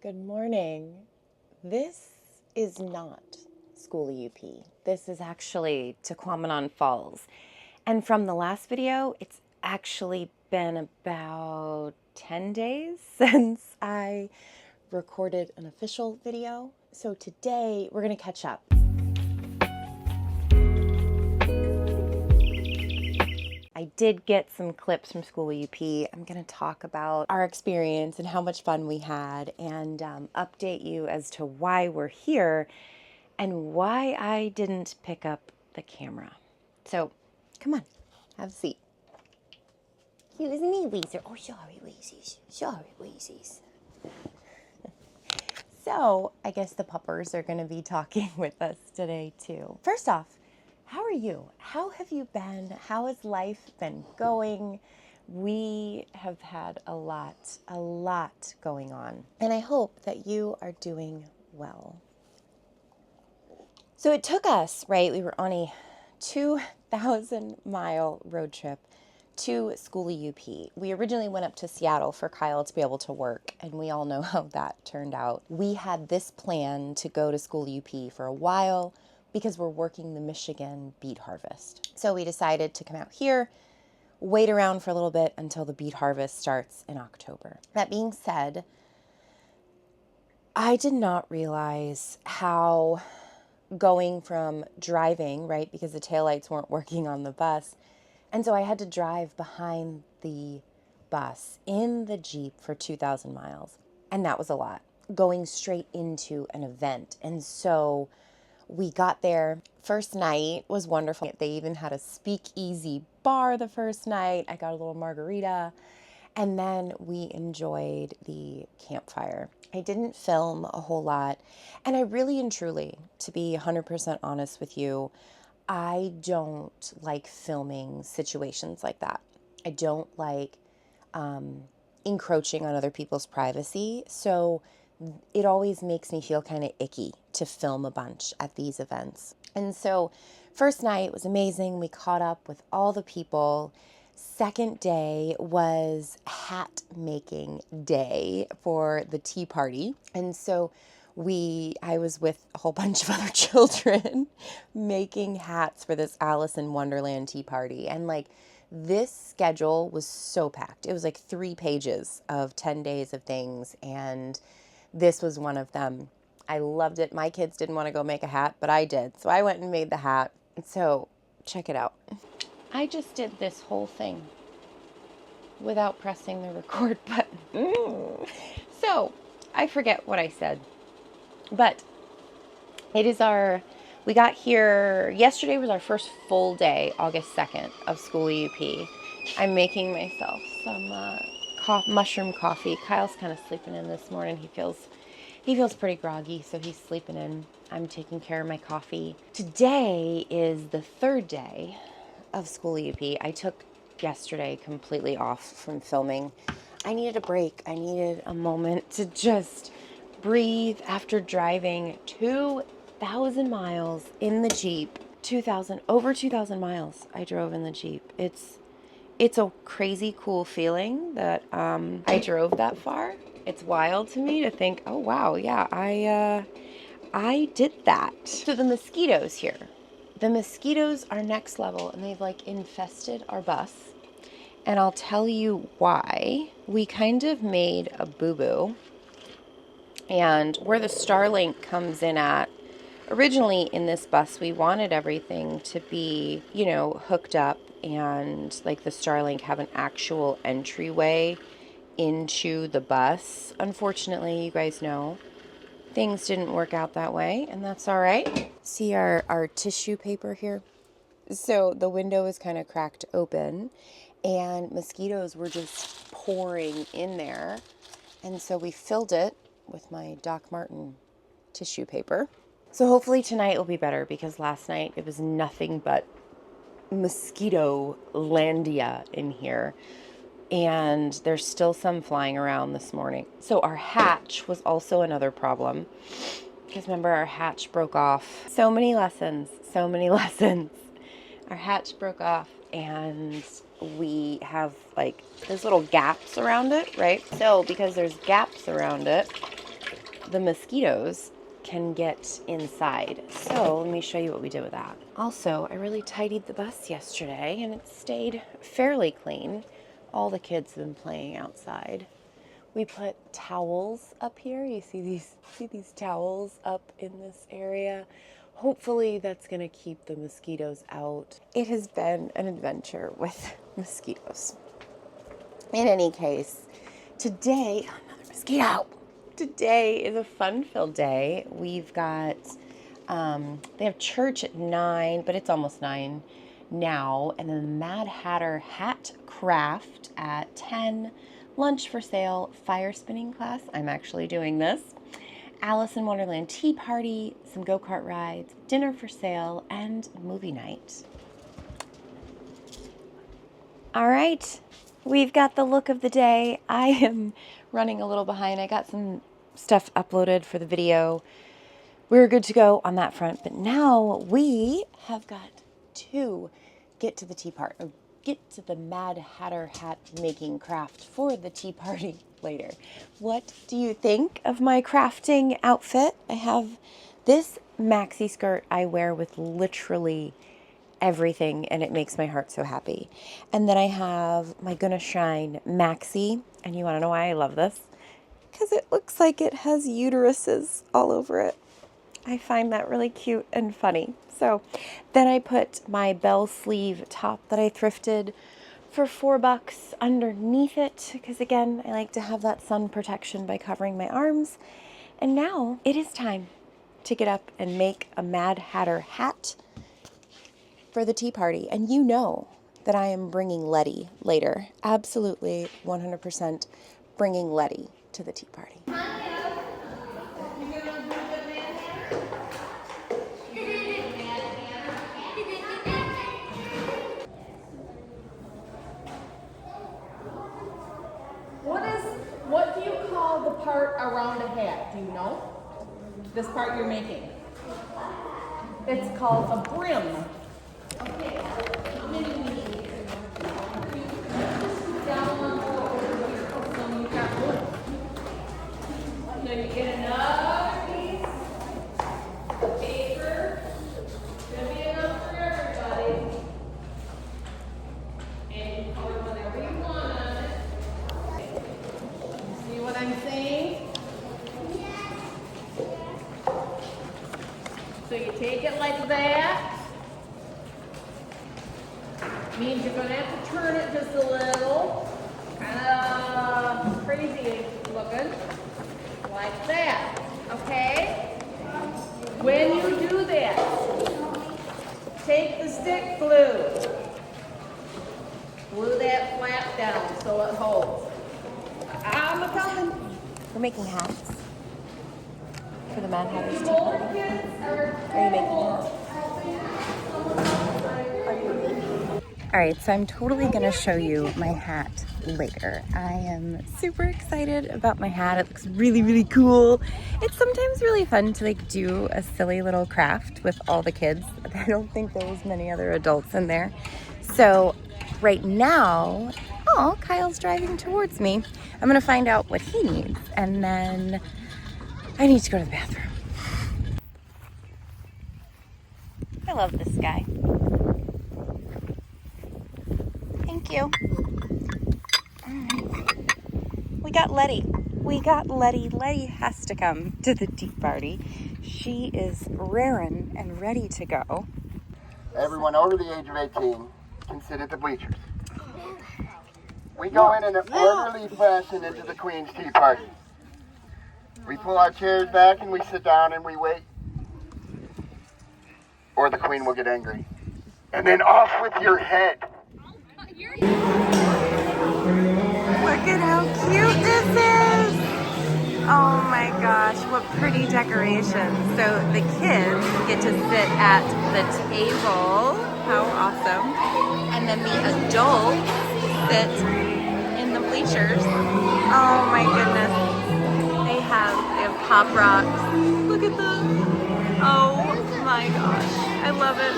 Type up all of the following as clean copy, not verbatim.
Good morning. This is not Skoolie UP. This is actually Tquamanon Falls. And from the last video, it's actually been about 10 days since I recorded an official video. So today we're going to catch up. I did get some clips from Skoolie UP. I'm going to talk about our experience and how much fun we had and update you as to why we're here and why I didn't pick up the camera. So come on, have a seat. Excuse me, Weezer. Oh, sorry, Weezies. Sorry, Weezies. So I guess the puppers are going to be talking with us today too. First off, how are you? How have you been? How has life been going? We have had a lot going on. And I hope that you are doing well. So it took us, right? We were on a 2,000-mile road trip to Skoolie UP. We originally went up to Seattle for Kyle to be able to work, and we all know how that turned out. We had this plan to go to Skoolie UP for a while, because we're working the Michigan beet harvest. So we decided to come out here, wait around for a little bit until the beet harvest starts in October. That being said, I did not realize how going from driving, right, because the taillights weren't working on the bus, and so I had to drive behind the bus in the Jeep for 2,000 miles. And that was a lot, going straight into an event. And so we got there. First night was wonderful. They even had a speakeasy bar the first night. I got a little margarita. And then we enjoyed the campfire. I didn't film a whole lot. And I really and truly, to be 100% honest with you, I don't like filming situations like that. I don't like encroaching on other people's privacy. So it always makes me feel kind of icky to film a bunch at these events. And so first night was amazing. We caught up with all the people. Second day was hat making day for the tea party. And so I was with a whole bunch of other children making hats for this Alice in Wonderland tea party. And like, this schedule was so packed. It was like 3 pages of 10 days of things. And this was one of them. I loved it. My kids didn't want to go make a hat, but I did. So I went and made the hat. So check it out. I just did this whole thing without pressing the record button. So I forget what I said, but it is we got here, yesterday was our first full day, August 2nd, of Skoolie UP. I'm making myself some mushroom coffee. Kyle's kind of sleeping in this morning. He feels pretty groggy, so he's sleeping in. I'm taking care of my coffee. Today is the 3rd day of Skoolie UP. I took yesterday completely off from filming. I needed a break. I needed a moment to just breathe after driving 2,000 miles in the Jeep. Over 2,000 miles I drove in the Jeep. It's a crazy cool feeling that I drove that far. It's wild to me to think, oh wow, yeah, I did that. So the mosquitoes here. The mosquitoes are next level, and they've like infested our bus. And I'll tell you why. We kind of made a boo-boo. And where the Starlink comes in at, originally in this bus, we wanted everything to be, hooked up and like the Starlink have an actual entryway into the bus. Unfortunately, you guys know, things didn't work out that way, and that's all right. See our tissue paper here? So the window is kind of cracked open, and mosquitoes were just pouring in there. And so we filled it with my Doc Marten tissue paper. So hopefully tonight will be better, because last night it was nothing but mosquito landia in here. And there's still some flying around this morning. So our hatch was also another problem, because remember, our hatch broke off. So many lessons. Our hatch broke off, and we have like, there's little gaps around it, right? So because there's gaps around it, the mosquitoes can get inside. So let me show you what we did with that. Also, I really tidied the bus yesterday and it stayed fairly clean. All the kids have been playing outside. We put towels up here. You see these towels up in this area. Hopefully that's gonna keep the mosquitoes out. It has been an adventure with mosquitoes. In any case, today, another mosquito. Today is a fun-filled day. We've got, they have church at 9, but it's almost 9 now. And then the Mad Hatter hat craft at 10. Lunch for sale, fire spinning class. I'm actually doing this. Alice in Wonderland tea party, some go-kart rides, dinner for sale, and movie night. All right, we've got the look of the day. I am running a little behind. I got some stuff uploaded for the video. We're good to go on that front, but now we have got to get to the tea party. Get to the Mad Hatter hat making craft for the tea party later. What do you think of my crafting outfit? I have this maxi skirt I wear with literally everything and it makes my heart so happy. And then I have my Gonna Shine maxi, and you want to know why I love this? Because it looks like it has uteruses all over it. I find that really cute and funny. So then I put my bell sleeve top that I thrifted for $4 underneath it, because again, I like to have that sun protection by covering my arms. And now it is time to get up and make a Mad Hatter hat for the tea party. And you know that I am bringing Letty later. Absolutely 100% bringing Letty to the tea party. What do you call the part around a hat? Do you know? This part you're making. It's called a brim. Okay. How many we need? Down one over here. So you got one. So you get another piece of paper. Should be enough for everybody. And you color whatever you want on it. See what I'm saying? So you take it like that. Means you're going to have to turn it just a little. Kind of crazy looking. Like that. Okay? When you do that, take the stick glue. Glue that flap down so it holds. I'm coming. We're making hats for the Mad Hatter's tea party. Are you making hats? All right, so I'm totally gonna show you my hat later. I am super excited about my hat. It looks really, really cool. It's sometimes really fun to like do a silly little craft with all the kids. I don't think there was many other adults in there. So right now, oh, Kyle's driving towards me. I'm gonna find out what he needs, and then I need to go to the bathroom. I love this guy. Thank you. All right. We got Letty. Letty has to come to the tea party. She is raring and ready to go. Everyone over the age of 18 can sit at the bleachers. We go in an orderly fashion into the Queen's tea party. We pull our chairs back and we sit down and we wait. Or the Queen will get angry. And then off with your head. Look at how cute this is. Oh my gosh, what pretty decorations. So the kids get to sit at the table. How awesome. And then the adults sit in the bleachers. Oh my goodness. They have pop rocks. Look at them. Oh my gosh. I love it.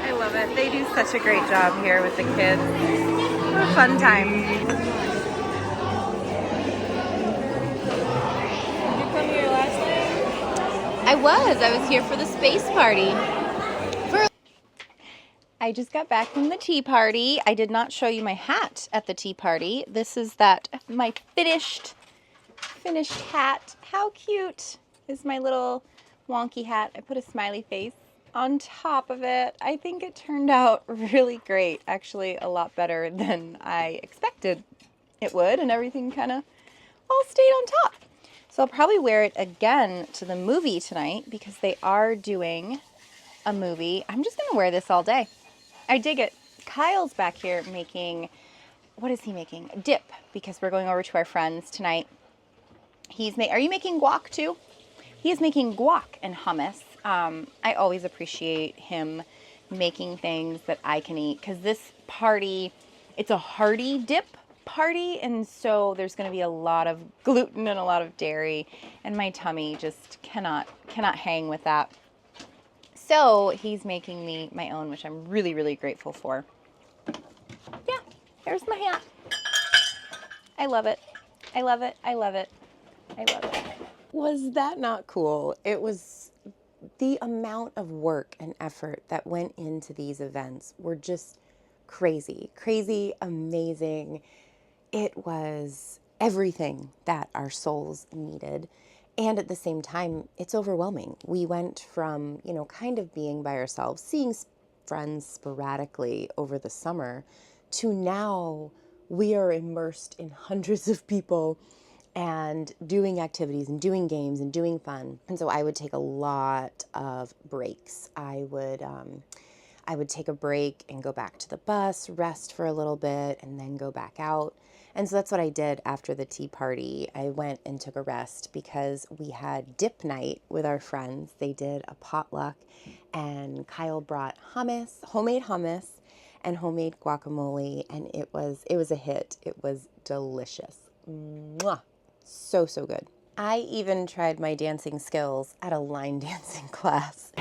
I love it. They do such a great job here with the kids. What a fun time. Did you come here last night? was here for the space party. I just got back from the tea party. I did not show you my hat at the tea party. This is my finished hat. How cute is my little wonky hat? I put a smiley face on top of it. I think it turned out really great. Actually, a lot better than I expected it would, and everything kind of all stayed on top. So I'll probably wear it again to the movie tonight because they are doing a movie. I'm just gonna wear this all day. I dig it. Kyle's back here making, what is he making? Dip, because we're going over to our friends tonight. Are you making guac too? He is making guac and hummus. I always appreciate him making things that I can eat because this party, it's a hearty dip party, and so there's going to be a lot of gluten and a lot of dairy, and my tummy just cannot hang with that. So he's making me my own, which I'm really, really grateful for. Yeah, there's my hat. I love it. I love it. I love it. I love it. Was that not cool? It was the amount of work and effort that went into these events were just crazy, amazing. It was everything that our souls needed. And at the same time, it's overwhelming. We went from, kind of being by ourselves, seeing friends sporadically over the summer, to now we are immersed in hundreds of people and doing activities and doing games and doing fun. And so I would take a lot of breaks. I would take a break and go back to the bus, rest for a little bit, and then go back out. And so that's what I did after the tea party. I went and took a rest because we had dip night with our friends. They did a potluck, and Kyle brought hummus, homemade hummus, and homemade guacamole, and it was a hit. It was delicious. Mwah! So good. I even tried my dancing skills at a line dancing class.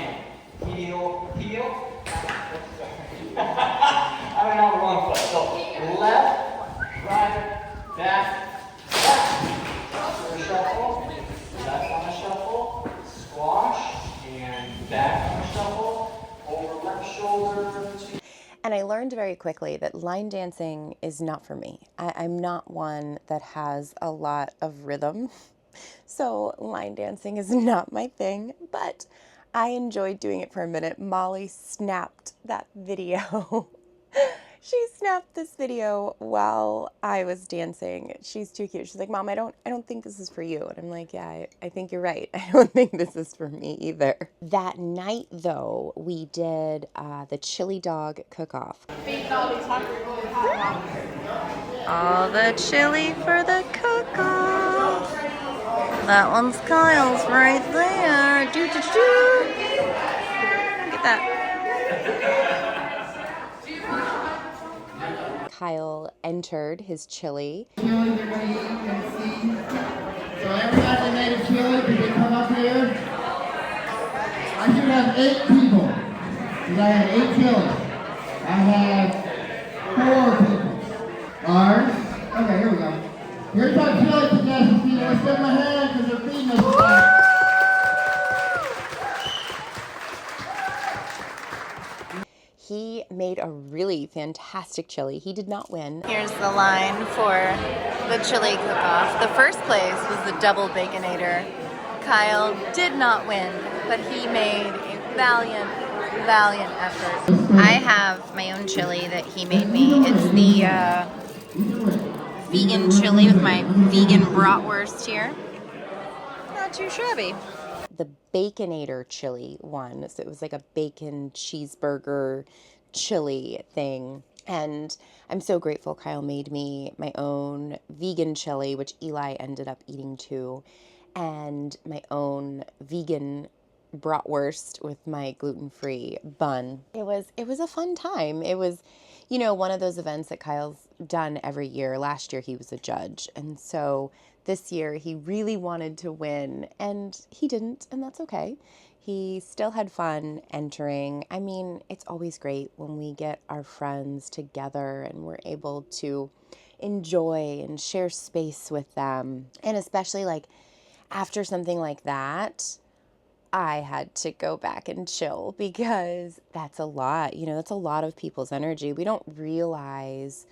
Heel. I went out the wrong foot. So left, right, back, shuffle, left on a shuffle, squash, and back on a shuffle, over left shoulder. And I learned very quickly that line dancing is not for me. I'm not one that has a lot of rhythm. So line dancing is not my thing, but I enjoyed doing it for a minute. Molly snapped that video. She snapped this video while I was dancing. She's too cute. She's like, Mom, I don't think this is for you. And I'm like, yeah, I think you're right. I don't think this is for me either. That night, though, we did the chili dog cook-off. All the chili for the cook-off. That one's Kyle's right there. Look at that. Kyle entered his chili. Chili they're going to eat and see. So everybody that made a chili, could they come up here? I should have 8 people. Because I had 8 chilies. I have 4 people. Ours? Okay, here we go. Here's our chili contestants. Let's give them a hand because they're feeding us tonight. He made a really fantastic chili. He did not win. Here's the line for the chili cook-off. The first place was the double baconator. Kyle did not win, but he made a valiant effort. I have my own chili that he made me. It's the vegan chili with my vegan bratwurst here. Not too shabby. The Baconator chili one. So it was like a bacon cheeseburger chili thing. And I'm so grateful Kyle made me my own vegan chili, which Eli ended up eating too, and my own vegan bratwurst with my gluten-free bun. It was a fun time. It was, one of those events that Kyle's done every year. Last year he was a judge, and so this year he really wanted to win, and he didn't, and that's okay. He still had fun entering. I mean, it's always great when we get our friends together and we're able to enjoy and share space with them. And especially like after something like that, I had to go back and chill because that's a lot. That's a lot of people's energy. We don't realize,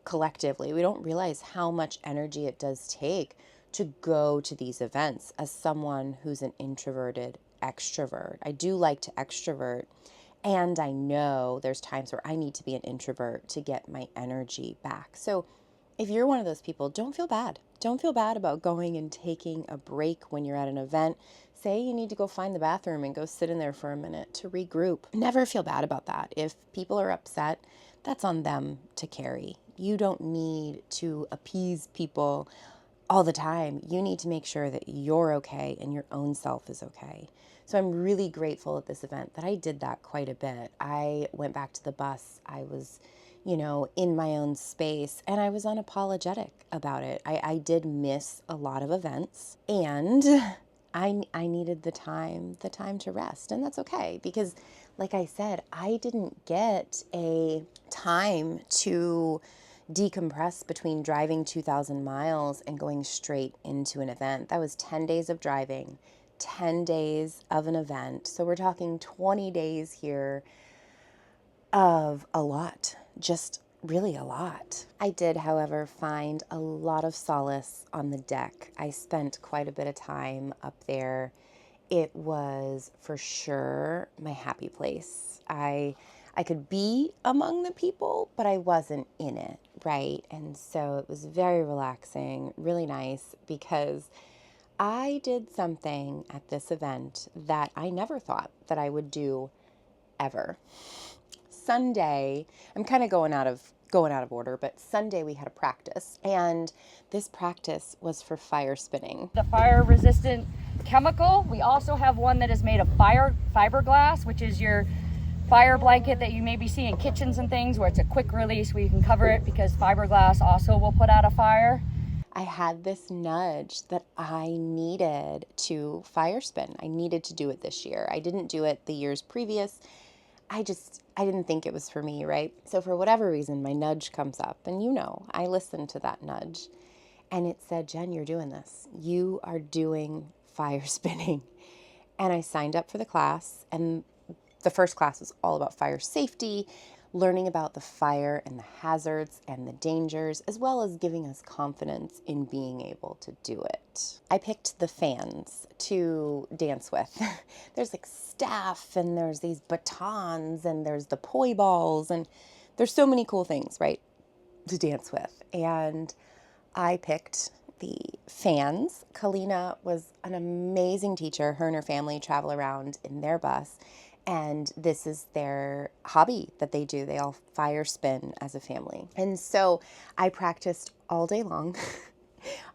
collectively, we don't realize how much energy it does take to go to these events as someone who's an introverted extrovert. I do like to extrovert, and I know there's times where I need to be an introvert to get my energy back. So if you're one of those people, don't feel bad. Don't feel bad about going and taking a break when you're at an event. Say you need to go find the bathroom and go sit in there for a minute to regroup. Never feel bad about that. If people are upset, that's on them to carry. You don't need to appease people all the time. You need to make sure that you're okay and your own self is okay. So I'm really grateful at this event that I did that quite a bit. I went back to the bus. I was, in my own space, and I was unapologetic about it. I did miss a lot of events, and I needed the time to rest, and that's okay because, like I said, I didn't get a time to decompress between driving 2,000 miles and going straight into an event. That was 10 days of driving, 10 days of an event. So we're talking 20 days here of a lot, just really a lot. I did, however, find a lot of solace on the deck. I spent quite a bit of time up there. It was for sure my happy place. I could be among the people, but I wasn't in it, right? And so it was very relaxing, really nice, because I did something at this event that I never thought that I would do ever. Sunday, I'm kind of going out of order, but Sunday we had a practice, and this practice was for fire spinning. The fire resistant chemical. We also have one that is made of fiberglass, which is your fire blanket that you maybe see in kitchens and things, where it's a quick release where you can cover it, because fiberglass also will put out a fire. I had this nudge that I needed to fire spin. I needed to do it this year. I didn't do it the years previous. I didn't think it was for me, right? So for whatever reason, my nudge comes up, and I listened to that nudge, and it said, Jen, you're doing this. You are doing fire spinning. And I signed up for the class, and the first class was all about fire safety, learning about the fire and the hazards and the dangers, as well as giving us confidence in being able to do it. I picked the fans to dance with. There's like staff, and there's these batons, and there's the poi balls, and there's so many cool things, right, to dance with. And I picked the fans. Kalina was an amazing teacher. Her and her family travel around in their bus, and this is their hobby that they do. They all fire spin as a family. And so I practiced all day long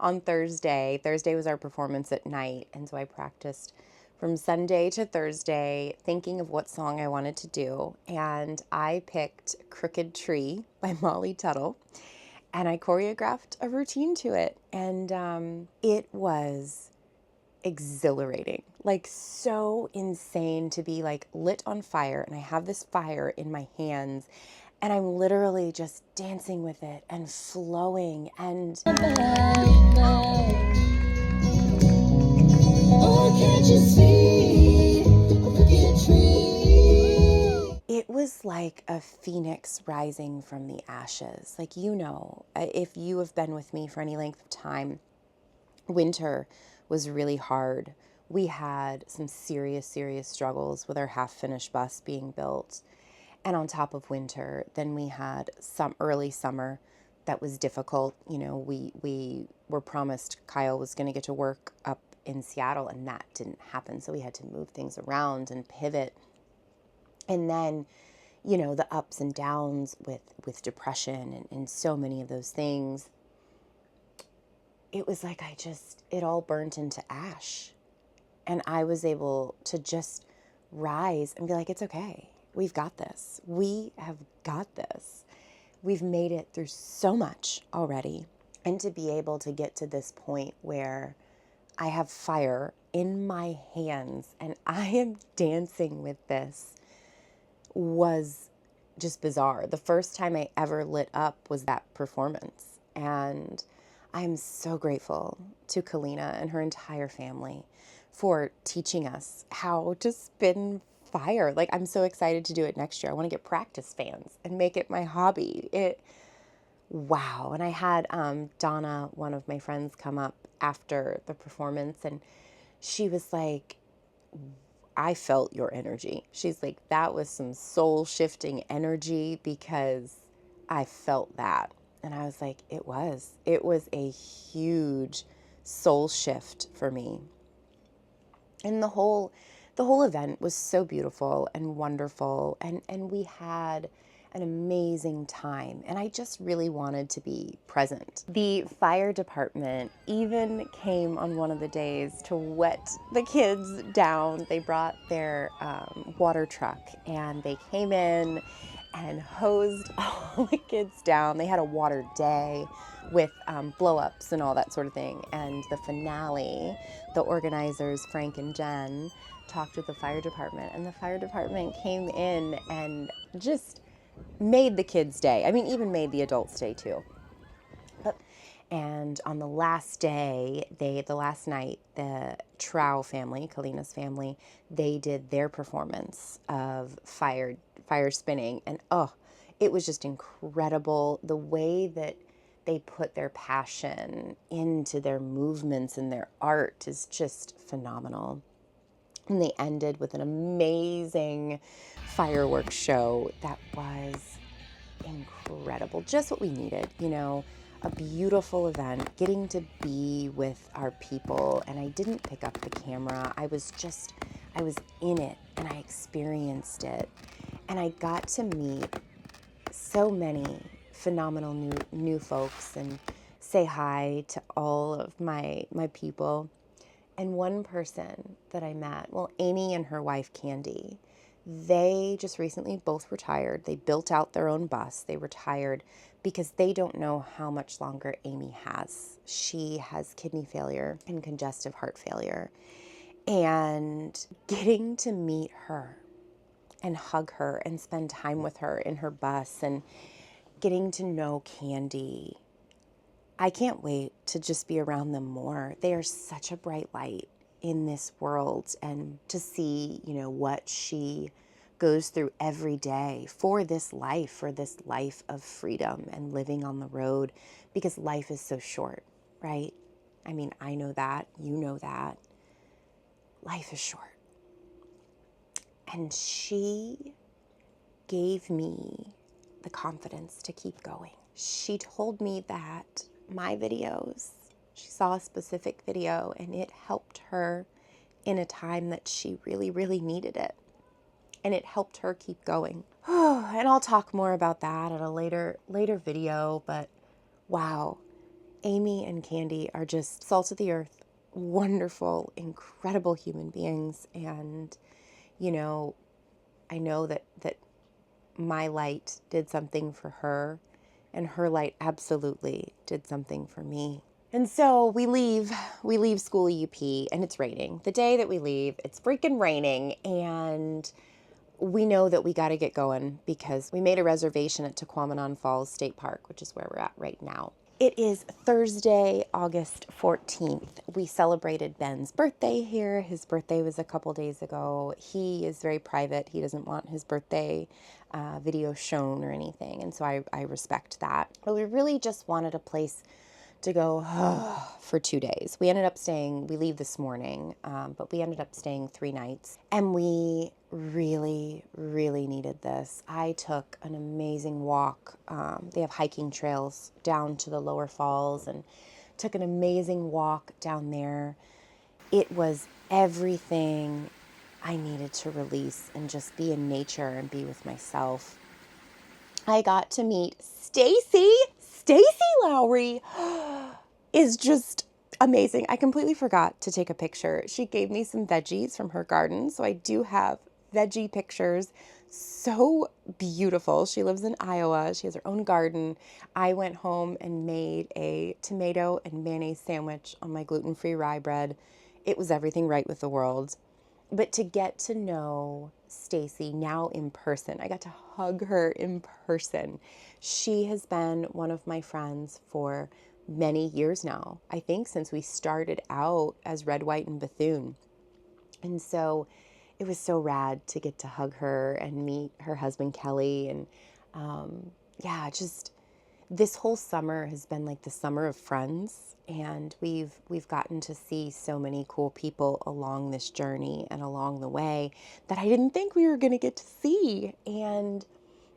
on Thursday. Thursday was our performance at night, and so I practiced from Sunday to Thursday, thinking of what song I wanted to do. And I picked Crooked Tree by Molly Tuttle, and I choreographed a routine to it. And it was exhilarating, like so insane to be like lit on fire, and I have this fire in my hands, and I'm literally just dancing with it and flowing, and oh, can't you see? It was like a phoenix rising from the ashes. Like, if you have been with me for any length of time, winter was really hard. We had some serious struggles with our half-finished bus being built. And on top of winter, then we had some early summer that was difficult. We were promised Kyle was going to get to work up in Seattle, and that didn't happen. So we had to move things around and pivot. And then, the ups and downs with depression and so many of those things. It was like it all burnt into ash. And I was able to just rise and be like, it's okay. We've got this. We have got this. We've made it through so much already. And to be able to get to this point where I have fire in my hands and I am dancing with this was just bizarre. The first time I ever lit up was that performance. And I'm so grateful to Kalina and her entire family for teaching us how to spin fire. Like, I'm so excited to do it next year. I want to get practice fans and make it my hobby. Wow. And I had Donna, one of my friends, come up after the performance, and she was like, I felt your energy. She's like, that was some soul shifting energy, because I felt that. And I was like, it was a huge soul shift for me. And the whole event was so beautiful and wonderful, and we had an amazing time, and I just really wanted to be present. The fire department even came on one of the days to wet the kids down. They brought their water truck, and they came in and hosed all the kids down. They had a water day with blow-ups and all that sort of thing. And the finale, the organizers, Frank and Jen, talked with the fire department, and the fire department came in and just made the kids' day. I mean, even made the adults' day too. And on the last day, the last night, the Trow family, Kalina's family, they did their performance of fire spinning. And oh, it was just incredible. The way that they put their passion into their movements and their art is just phenomenal. And they ended with an amazing fireworks show that was incredible. Just what we needed, you know, a beautiful event, getting to be with our people. And I didn't pick up the camera. I was in it, and I experienced it. And I got to meet so many phenomenal new folks and say hi to all of my people. And one person that I met, well, Amy and her wife Candy, they just recently both retired. They built out their own bus. They retired because they don't know how much longer Amy has. She has kidney failure and congestive heart failure. And getting to meet her and hug her and spend time with her in her bus, and getting to know Candy, I can't wait to just be around them more. They are such a bright light in this world, and to see, you know, what she goes through every day for this life of freedom and living on the road, because life is so short, right? I mean, I know that, you know that. Life is short. And she gave me the confidence to keep going. She told me that my videos, she saw a specific video, and it helped her in a time that she really, really needed it. And it helped her keep going. And I'll talk more about that at a later video, but wow, Amy and Candy are just salt of the earth, wonderful, incredible human beings. And, you know, I know that my light did something for her, and her light absolutely did something for me. And so we leave Skoolie U.P, and it's raining. The day that we leave, it's freaking raining, and we know that we got to get going, because we made a reservation at Tquamanon Falls State Park, which is where we're at right now. It is Thursday, August 14th. We celebrated Ben's birthday here. His birthday was a couple days ago. He is very private. He doesn't want his birthday video shown or anything, and so I respect that. But we really just wanted a place to go for 2 days. We leave this morning, but we ended up staying 3 nights, and we really, really needed this. I took an amazing walk. They have hiking trails down to the lower falls, and took an amazing walk down there. It was everything I needed to release and just be in nature and be with myself. I got to meet Stacy. Stacy Lowry is just amazing. I completely forgot to take a picture. She gave me some veggies from her garden, so I do have veggie pictures. So beautiful. She lives in Iowa. She has her own garden. I went home and made a tomato and mayonnaise sandwich on my gluten-free rye bread. It was everything right with the world. But to get to know Stacy now in person, I got to hug her in person. She has been one of my friends for many years now, I think since we started out as Red, White, and Bethune. And so it was so rad to get to hug her and meet her husband, Kelly. And yeah, just this whole summer has been like the summer of friends. And we've gotten to see so many cool people along this journey and along the way that I didn't think we were going to get to see. And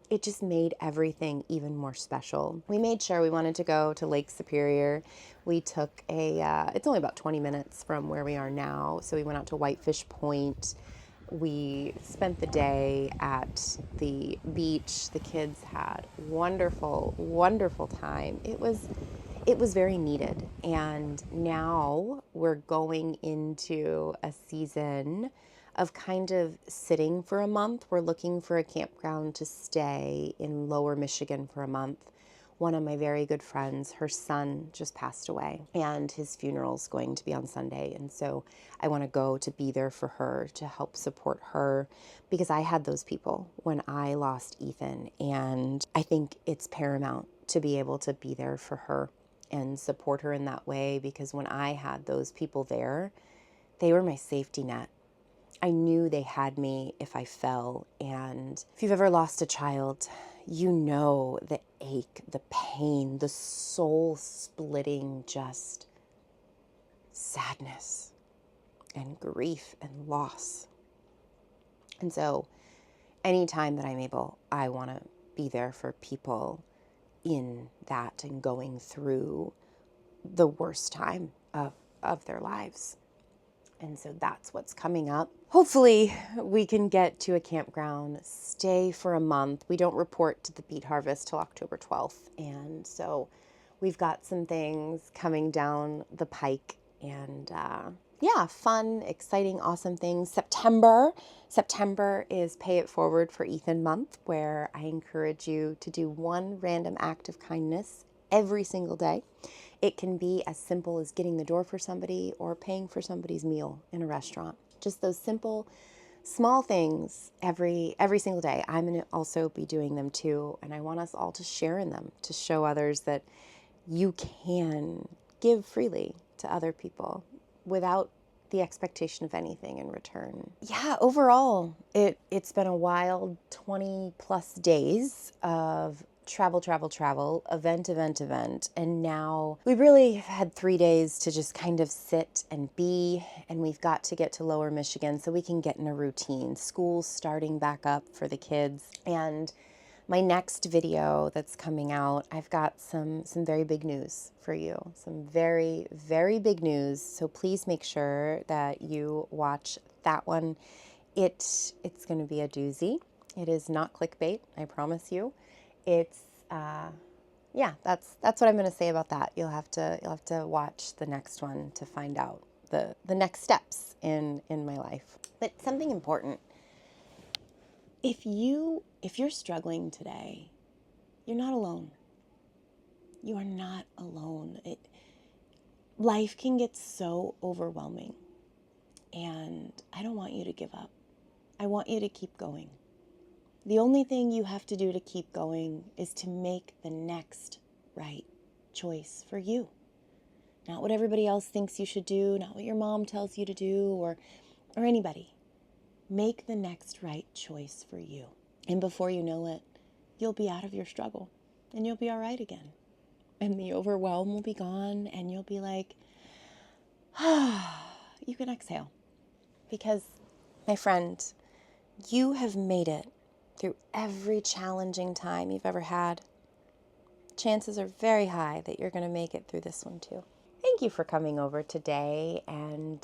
it just made everything even more special. We made sure we wanted to go to Lake Superior. We took it's only about 20 minutes from where we are now. So we went out to Whitefish Point. We spent the day at the beach. The kids had wonderful, wonderful time. It was very needed. And now we're going into a season of kind of sitting for a month. We're looking for a campground to stay in Lower Michigan for a month. One of my very good friends, her son just passed away, and his funeral's going to be on Sunday. And so I want to go to be there for her, to help support her, because I had those people when I lost Ethan. And I think it's paramount to be able to be there for her and support her in that way, because when I had those people there, they were my safety net. I knew they had me if I fell. And if you've ever lost a child, you know the ache, the pain, the soul-splitting just sadness and grief and loss. And so anytime that I'm able, I want to be there for people in that and going through the worst time of their lives. And so that's what's coming up. Hopefully we can get to a campground, stay for a month. We don't report to the beet harvest till October 12th. And so we've got some things coming down the pike, and yeah, fun, exciting, awesome things. September is Pay It Forward for Ethan month, where I encourage you to do one random act of kindness every single day. It can be as simple as getting the door for somebody or paying for somebody's meal in a restaurant. Just those simple, small things every single day. I'm going to also be doing them too, and I want us all to share in them, to show others that you can give freely to other people without the expectation of anything in return. Yeah, overall, it's been a wild 20 plus days of travel, event. And now we really had 3 days to just kind of sit and be, and we've got to get to Lower Michigan so we can get in a routine. School's starting back up for the kids. And my next video that's coming out, I've got some very big news for you. Some very, very big news. So please make sure that you watch that one. It's going to be a doozy. It is not clickbait, I promise you. It's yeah, that's what I'm going to say about that. You'll have to watch the next one to find out the next steps in my life. But something important. If you're struggling today, you're not alone. You are not alone. Life can get so overwhelming, and I don't want you to give up. I want you to keep going. The only thing you have to do to keep going is to make the next right choice for you. Not what everybody else thinks you should do, not what your mom tells you to do, or anybody. Make the next right choice for you. And before you know it, you'll be out of your struggle and you'll be all right again. And the overwhelm will be gone, and you'll be like, you can exhale. Because, my friend, you have made it through every challenging time you've ever had. Chances are very high that you're going to make it through this one too. Thank you for coming over today and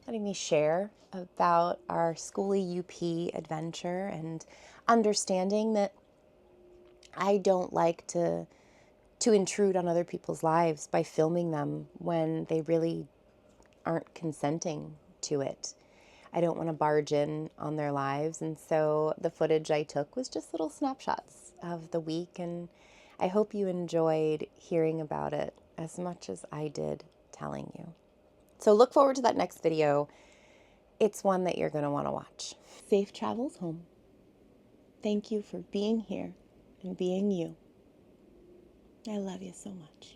letting me share about our Skoolie U.P. adventure, and understanding that I don't like to intrude on other people's lives by filming them when they really aren't consenting to it. I don't want to barge in on their lives, and so the footage I took was just little snapshots of the week, and I hope you enjoyed hearing about it as much as I did telling you. So look forward to that next video. It's one that you're going to want to watch. Safe travels home. Thank you for being here and being you. I love you so much.